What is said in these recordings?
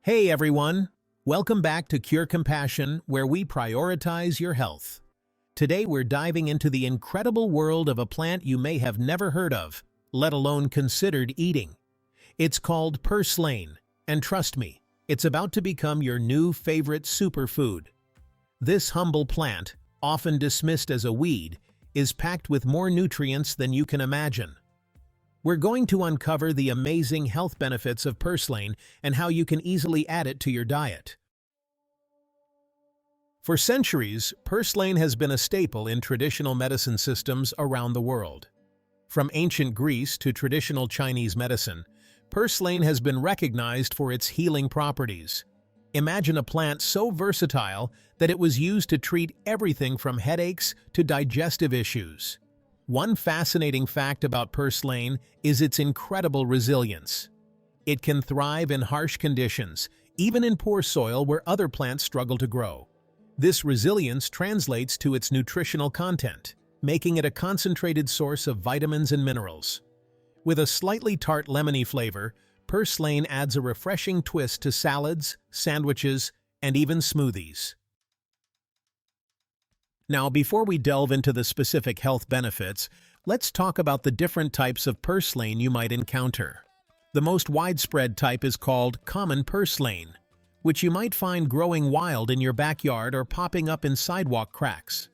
Hey everyone! Welcome back to Cure Compassion, where we prioritize your health. Today we're diving into the incredible world of a plant you may have never heard of, let alone considered eating. It's called Purslane, and trust me, it's about to become your new favorite superfood. This humble plant, often dismissed as a weed, is packed with more nutrients than you can imagine. We're going to uncover the amazing health benefits of purslane and how you can easily add it to your diet. For centuries, purslane has been a staple in traditional medicine systems around the world. From ancient Greece to traditional Chinese medicine, purslane has been recognized for its healing properties. Imagine a plant so versatile that it was used to treat everything from headaches to digestive issues. One fascinating fact about purslane is its incredible resilience. It can thrive in harsh conditions, even in poor soil where other plants struggle to grow. This resilience translates to its nutritional content, making it a concentrated source of vitamins and minerals. With a slightly tart lemony flavor, purslane adds a refreshing twist to salads, sandwiches, and even smoothies. Now, before we delve into the specific health benefits, let's talk about the different types of purslane you might encounter. The most widespread type is called common purslane, which you might find growing wild in your backyard or popping up in sidewalk cracks.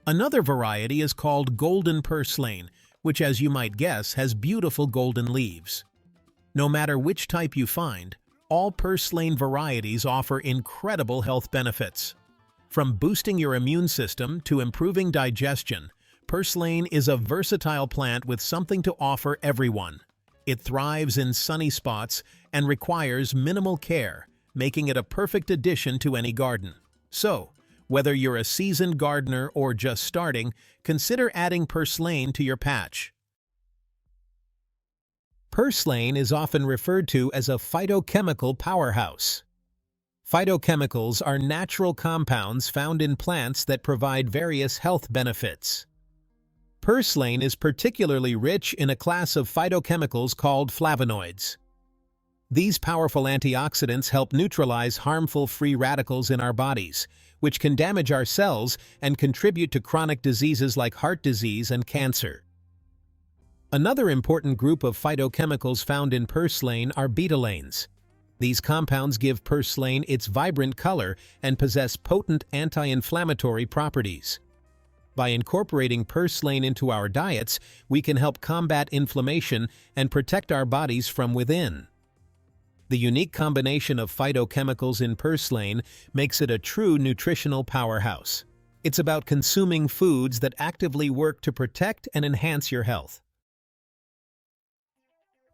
Another variety is called golden purslane, which, as you might guess, has beautiful golden leaves. No matter which type you find, all purslane varieties offer incredible health benefits. From boosting your immune system to improving digestion, purslane is a versatile plant with something to offer everyone. It thrives in sunny spots and requires minimal care, making it a perfect addition to any garden. So, whether you're a seasoned gardener or just starting, consider adding purslane to your patch. Purslane is often referred to as a phytochemical powerhouse. Phytochemicals are natural compounds found in plants that provide various health benefits. Purslane is particularly rich in a class of phytochemicals called flavonoids. These powerful antioxidants help neutralize harmful free radicals in our bodies, which can damage our cells and contribute to chronic diseases like heart disease and cancer. Another important group of phytochemicals found in purslane are betalains. These compounds give purslane its vibrant color and possess potent anti-inflammatory properties. By incorporating purslane into our diets, we can help combat inflammation and protect our bodies from within. The unique combination of phytochemicals in purslane makes it a true nutritional powerhouse. It's about consuming foods that actively work to protect and enhance your health.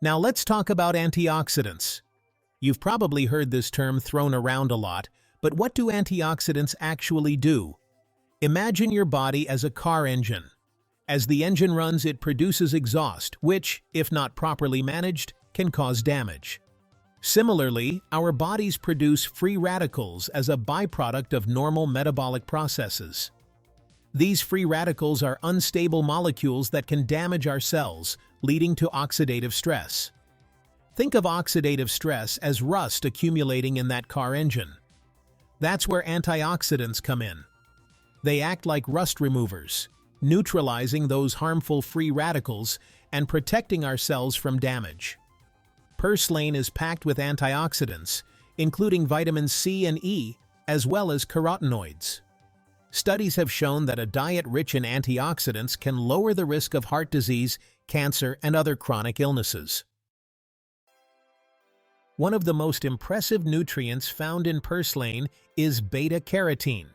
Now let's talk about antioxidants. You've probably heard this term thrown around a lot, but what do antioxidants actually do? Imagine your body as a car engine. As the engine runs, it produces exhaust, which, if not properly managed, can cause damage. Similarly, our bodies produce free radicals as a byproduct of normal metabolic processes. These free radicals are unstable molecules that can damage our cells, leading to oxidative stress. Think of oxidative stress as rust accumulating in that car engine. That's where antioxidants come in. They act like rust removers, neutralizing those harmful free radicals and protecting our cells from damage. Purslane is packed with antioxidants, including vitamins C and E, as well as carotenoids. Studies have shown that a diet rich in antioxidants can lower the risk of heart disease, cancer, and other chronic illnesses. One of the most impressive nutrients found in purslane is beta-carotene.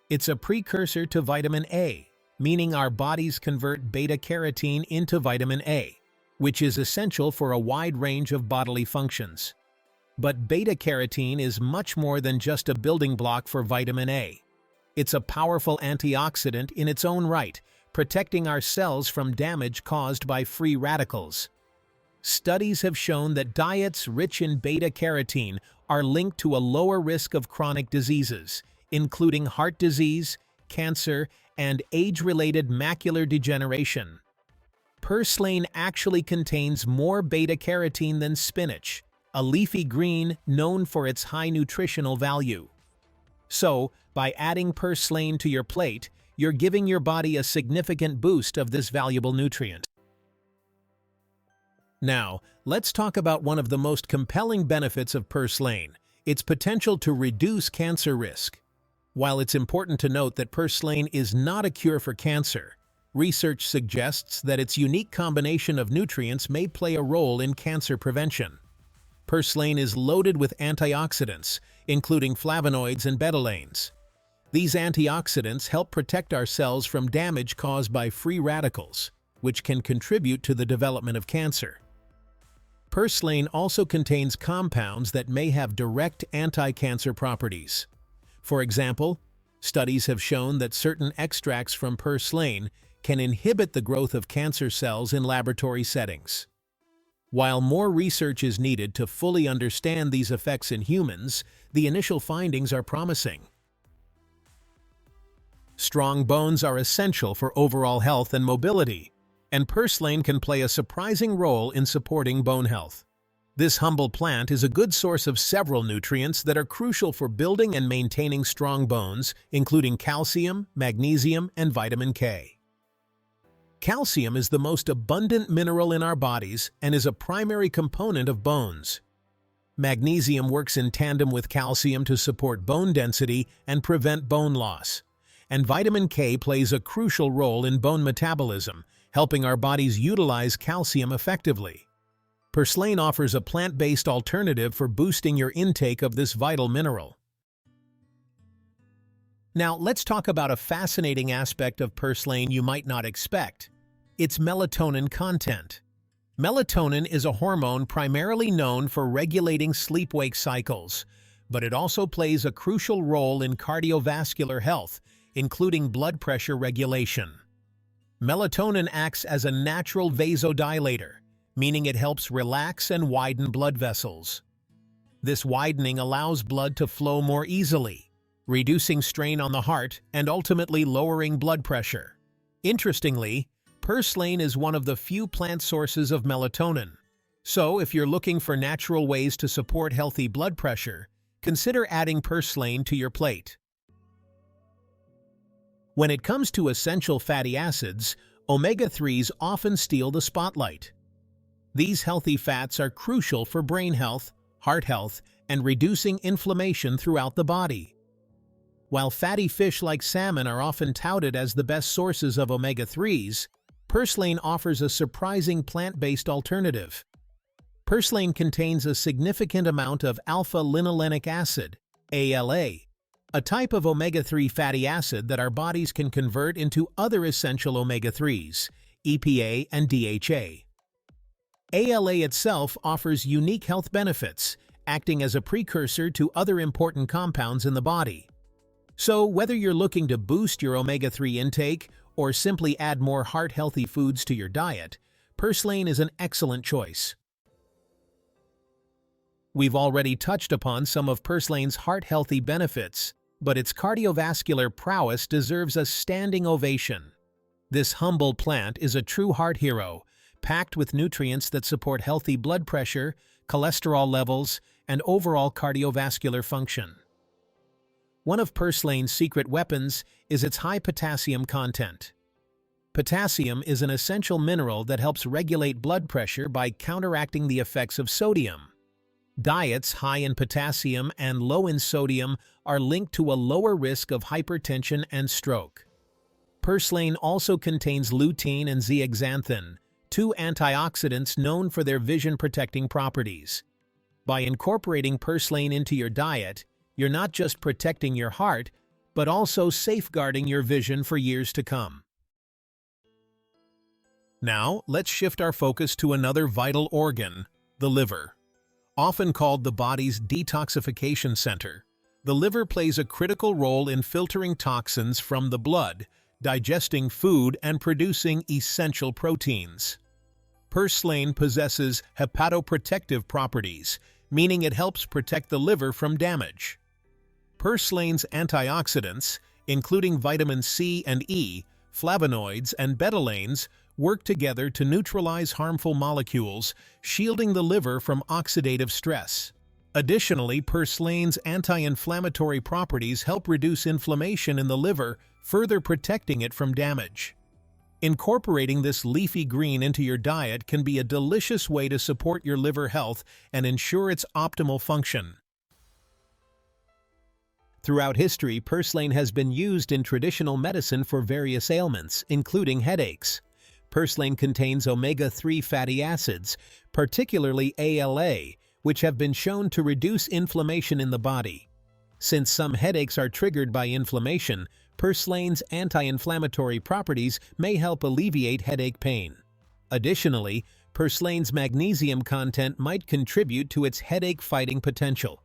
It's a precursor to vitamin A, meaning our bodies convert beta-carotene into vitamin A, which is essential for a wide range of bodily functions. But beta-carotene is much more than just a building block for vitamin A. It's a powerful antioxidant in its own right, protecting our cells from damage caused by free radicals. Studies have shown that diets rich in beta-carotene are linked to a lower risk of chronic diseases, including heart disease, cancer, and age-related macular degeneration. Purslane actually contains more beta-carotene than spinach, a leafy green known for its high nutritional value. So, by adding purslane to your plate, you're giving your body a significant boost of this valuable nutrient. Now, let's talk about one of the most compelling benefits of purslane, its potential to reduce cancer risk. While it's important to note that purslane is not a cure for cancer, research suggests that its unique combination of nutrients may play a role in cancer prevention. Purslane is loaded with antioxidants, including flavonoids and betalains. These antioxidants help protect our cells from damage caused by free radicals, which can contribute to the development of cancer. Purslane also contains compounds that may have direct anti-cancer properties. For example, studies have shown that certain extracts from purslane can inhibit the growth of cancer cells in laboratory settings. While more research is needed to fully understand these effects in humans, the initial findings are promising. Strong bones are essential for overall health and mobility, and purslane can play a surprising role in supporting bone health. This humble plant is a good source of several nutrients that are crucial for building and maintaining strong bones, including calcium, magnesium, and vitamin K. Calcium is the most abundant mineral in our bodies and is a primary component of bones. Magnesium works in tandem with calcium to support bone density and prevent bone loss. And vitamin K plays a crucial role in bone metabolism, helping our bodies utilize calcium effectively. Purslane offers a plant-based alternative for boosting your intake of this vital mineral. Now, let's talk about a fascinating aspect of purslane you might not expect: its melatonin content. Melatonin is a hormone primarily known for regulating sleep-wake cycles, but it also plays a crucial role in cardiovascular health, including blood pressure regulation. Melatonin acts as a natural vasodilator, meaning it helps relax and widen blood vessels. This widening allows blood to flow more easily, reducing strain on the heart and ultimately lowering blood pressure. Interestingly, purslane is one of the few plant sources of melatonin. So, if you're looking for natural ways to support healthy blood pressure, consider adding purslane to your plate. When it comes to essential fatty acids, omega-3s often steal the spotlight. These healthy fats are crucial for brain health, heart health, and reducing inflammation throughout the body. While fatty fish like salmon are often touted as the best sources of omega-3s, purslane offers a surprising plant-based alternative. Purslane contains a significant amount of alpha-linolenic acid, ALA, a type of omega-3 fatty acid that our bodies can convert into other essential omega-3s, EPA and DHA. ALA itself offers unique health benefits, acting as a precursor to other important compounds in the body. So, whether you're looking to boost your omega-3 intake or simply add more heart-healthy foods to your diet, purslane is an excellent choice. We've already touched upon some of purslane's heart-healthy benefits, but its cardiovascular prowess deserves a standing ovation. This humble plant is a true heart hero, packed with nutrients that support healthy blood pressure, cholesterol levels, and overall cardiovascular function. One of purslane's secret weapons is its high potassium content. Potassium is an essential mineral that helps regulate blood pressure by counteracting the effects of sodium. Diets high in potassium and low in sodium are linked to a lower risk of hypertension and stroke. Purslane also contains lutein and zeaxanthin, two antioxidants known for their vision-protecting properties. By incorporating purslane into your diet, you're not just protecting your heart, but also safeguarding your vision for years to come. Now, let's shift our focus to another vital organ, the liver. Often called the body's detoxification center, the liver plays a critical role in filtering toxins from the blood, digesting food, and producing essential proteins. Purslane possesses hepatoprotective properties, meaning it helps protect the liver from damage. Purslane's antioxidants, including vitamin C and E, flavonoids, and betalains, work together to neutralize harmful molecules, shielding the liver from oxidative stress. Additionally, purslane's anti-inflammatory properties help reduce inflammation in the liver, further protecting it from damage. Incorporating this leafy green into your diet can be a delicious way to support your liver health and ensure its optimal function. Throughout history, purslane has been used in traditional medicine for various ailments, including headaches. Purslane contains omega-3 fatty acids, particularly ALA, which have been shown to reduce inflammation in the body. Since some headaches are triggered by inflammation, purslane's anti-inflammatory properties may help alleviate headache pain. Additionally, purslane's magnesium content might contribute to its headache-fighting potential.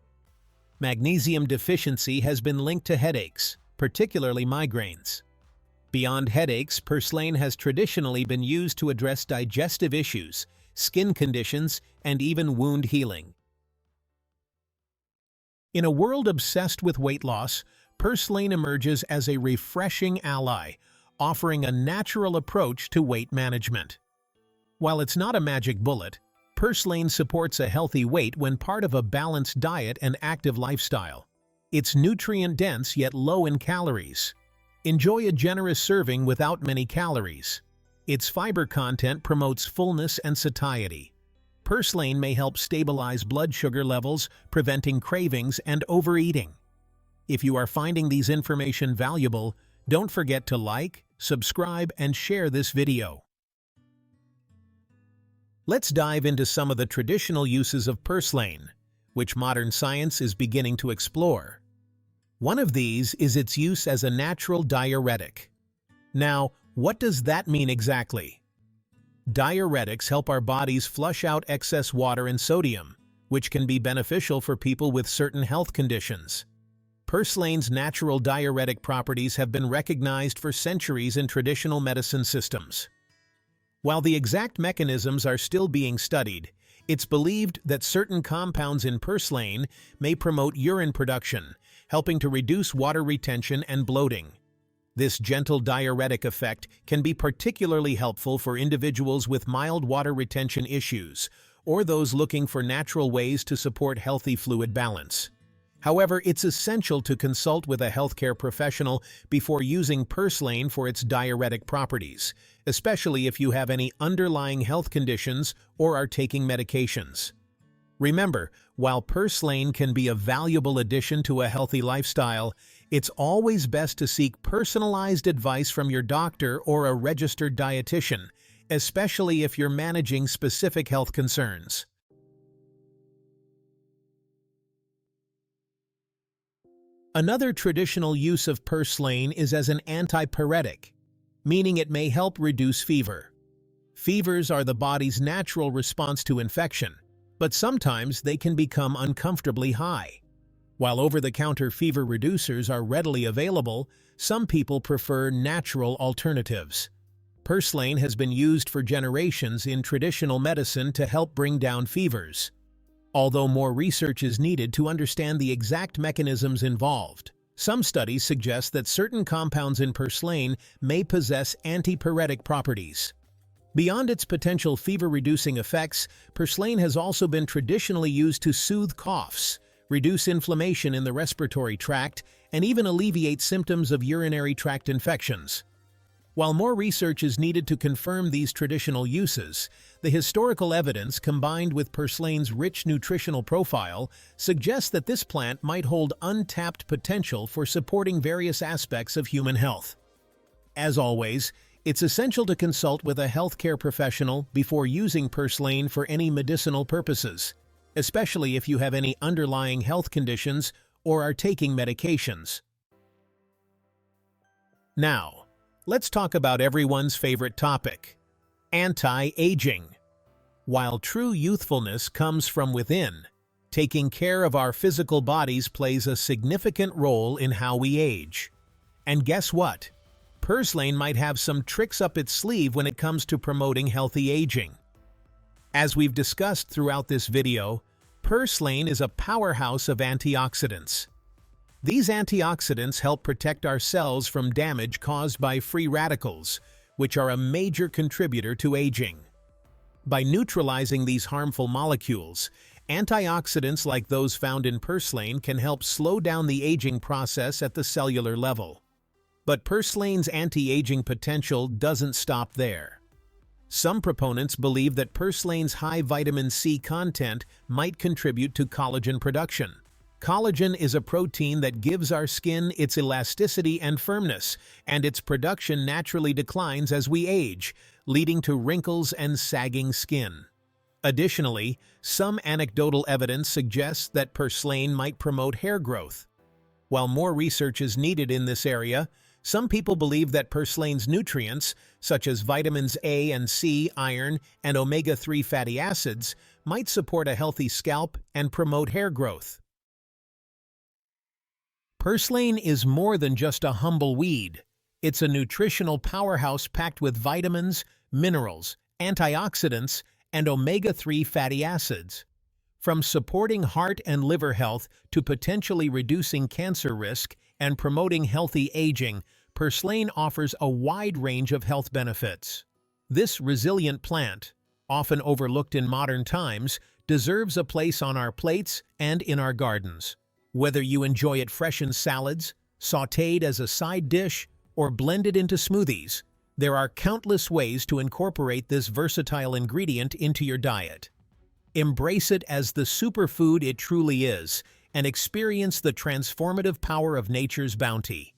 Magnesium deficiency has been linked to headaches, particularly migraines. Beyond headaches, purslane has traditionally been used to address digestive issues, skin conditions, and even wound healing. In a world obsessed with weight loss, purslane emerges as a refreshing ally, offering a natural approach to weight management. While it's not a magic bullet, purslane supports a healthy weight when part of a balanced diet and active lifestyle. It's nutrient-dense yet low in calories. Enjoy a generous serving without many calories. Its fiber content promotes fullness and satiety. Purslane may help stabilize blood sugar levels, preventing cravings and overeating. If you are finding these information valuable, don't forget to like, subscribe, and share this video. Let's dive into some of the traditional uses of purslane, which modern science is beginning to explore. One of these is its use as a natural diuretic. Now, what does that mean exactly? Diuretics help our bodies flush out excess water and sodium, which can be beneficial for people with certain health conditions. Purslane's natural diuretic properties have been recognized for centuries in traditional medicine systems. While the exact mechanisms are still being studied, it's believed that certain compounds in purslane may promote urine production, helping to reduce water retention and bloating. This gentle diuretic effect can be particularly helpful for individuals with mild water retention issues or those looking for natural ways to support healthy fluid balance. However, it's essential to consult with a healthcare professional before using purslane for its diuretic properties, especially if you have any underlying health conditions or are taking medications. Remember, while purslane can be a valuable addition to a healthy lifestyle, it's always best to seek personalized advice from your doctor or a registered dietitian, especially if you're managing specific health concerns. Another traditional use of purslane is as an antipyretic, meaning it may help reduce fever. Fevers are the body's natural response to infection, but sometimes they can become uncomfortably high. While over-the-counter fever reducers are readily available, some people prefer natural alternatives. Purslane has been used for generations in traditional medicine to help bring down fevers. Although more research is needed to understand the exact mechanisms involved, some studies suggest that certain compounds in purslane may possess antipyretic properties. Beyond its potential fever-reducing effects, purslane has also been traditionally used to soothe coughs, reduce inflammation in the respiratory tract, and even alleviate symptoms of urinary tract infections. While more research is needed to confirm these traditional uses, the historical evidence combined with purslane's rich nutritional profile suggests that this plant might hold untapped potential for supporting various aspects of human health. As always, it's essential to consult with a healthcare professional before using purslane for any medicinal purposes, especially if you have any underlying health conditions or are taking medications. Now, let's talk about everyone's favorite topic, anti-aging. While true youthfulness comes from within, taking care of our physical bodies plays a significant role in how we age. And guess what? Purslane might have some tricks up its sleeve when it comes to promoting healthy aging. As we've discussed throughout this video, purslane is a powerhouse of antioxidants. These antioxidants help protect our cells from damage caused by free radicals, which are a major contributor to aging. By neutralizing these harmful molecules, antioxidants like those found in purslane can help slow down the aging process at the cellular level. But purslane's anti-aging potential doesn't stop there. Some proponents believe that purslane's high vitamin C content might contribute to collagen production. Collagen is a protein that gives our skin its elasticity and firmness, and its production naturally declines as we age, leading to wrinkles and sagging skin. Additionally, some anecdotal evidence suggests that purslane might promote hair growth. While more research is needed in this area, some people believe that purslane's nutrients, such as vitamins A and C, iron, and omega-3 fatty acids, might support a healthy scalp and promote hair growth. Purslane is more than just a humble weed. It's a nutritional powerhouse packed with vitamins, minerals, antioxidants, and omega-3 fatty acids. From supporting heart and liver health to potentially reducing cancer risk and promoting healthy aging, purslane offers a wide range of health benefits. This resilient plant, often overlooked in modern times, deserves a place on our plates and in our gardens. Whether you enjoy it fresh in salads, sautéed as a side dish, or blended into smoothies, there are countless ways to incorporate this versatile ingredient into your diet. Embrace it as the superfood it truly is, and experience the transformative power of nature's bounty.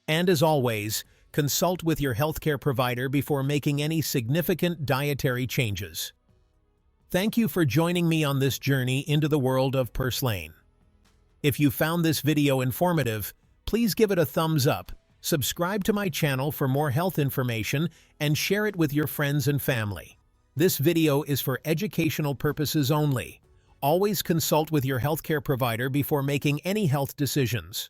And as always, consult with your healthcare provider before making any significant dietary changes. Thank you for joining me on this journey into the world of purslane. If you found this video informative, please give it a thumbs up, subscribe to my channel for more health information, and share it with your friends and family. This video is for educational purposes only. Always consult with your healthcare provider before making any health decisions.